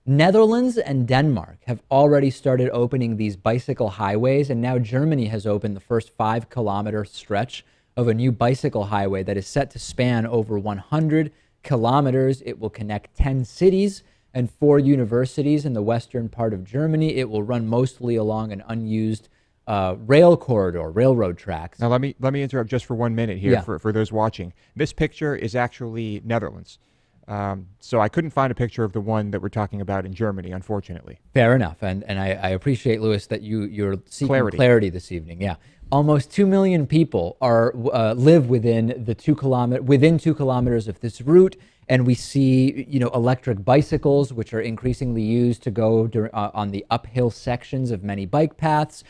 Netherlands and Denmark have already started opening these bicycle highways, and now Germany has opened the first 5-kilometer stretch of a new bicycle highway that is set to span over 100 kilometers. It will connect 10 cities and 4 universities in the western part of Germany. It will run mostly along an unused rail corridor, railroad tracks. Now, let me interrupt just for 1 minute here. Yeah. For those watching. This picture is actually Netherlands. So I couldn't find a picture of the one that we're talking about in Germany, unfortunately. Fair enough, and I appreciate, Lewis, that you're seeking clarity this evening. Yeah, almost 2 million people are live within the 2 kilometers of this route, and we see electric bicycles, which are increasingly used to go on the uphill sections of many bike paths.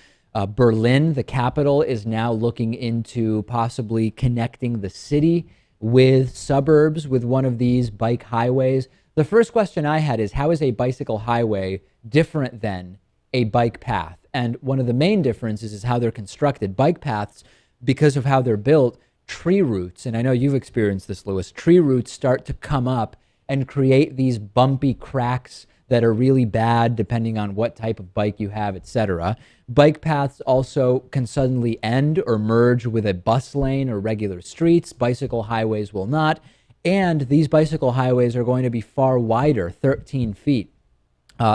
Berlin, the capital, is now looking into possibly connecting the city with suburbs with one of these bike highways. The first question I had is, how is a bicycle highway different than a bike path? And one of the main differences is how they're constructed. Bike paths, because of how they're built, tree roots, and I know you've experienced this, Lewis, tree roots start to come up and create these bumpy cracks that are really bad depending on what type of bike you have, etc. Bike paths also can suddenly end or merge with a bus lane or regular streets. Bicycle highways will not. And these bicycle highways are going to be far wider, 13 feet,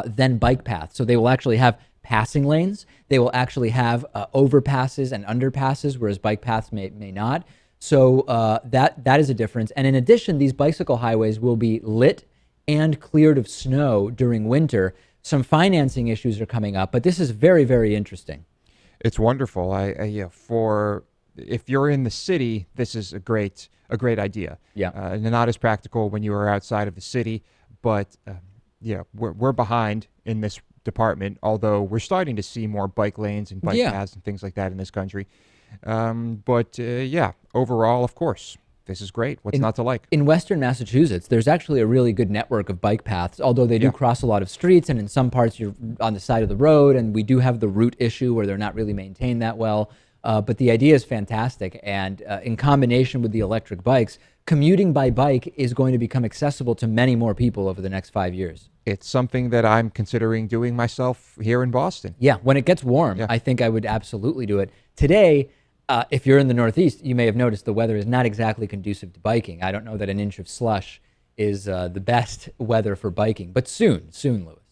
than bike paths. So they will actually have passing lanes. They will actually have overpasses and underpasses, whereas bike paths may not. So that is a difference. And in addition, these bicycle highways will be lit and cleared of snow during winter. Some financing issues are coming up, but this is very, very interesting. It's wonderful. For if you're in the city, this is a great idea. Yeah. And not as practical when you are outside of the city, but we're behind in this department. Although we're starting to see more bike lanes and bike paths and things like that in this country. Overall, of course, this is great. What's not to like? In Western Massachusetts, there's actually a really good network of bike paths, although they do cross a lot of streets, and in some parts you're on the side of the road, and we do have the route issue where they're not really maintained that well. But the idea is fantastic, and in combination with the electric bikes, commuting by bike is going to become accessible to many more people over the next 5 years. It's something that I'm considering doing myself here in Boston. Yeah, when it gets warm, I think I would absolutely do it. Today, if you're in the Northeast, you may have noticed the weather is not exactly conducive to biking. I don't know that an inch of slush is the best weather for biking, but soon, Lewis.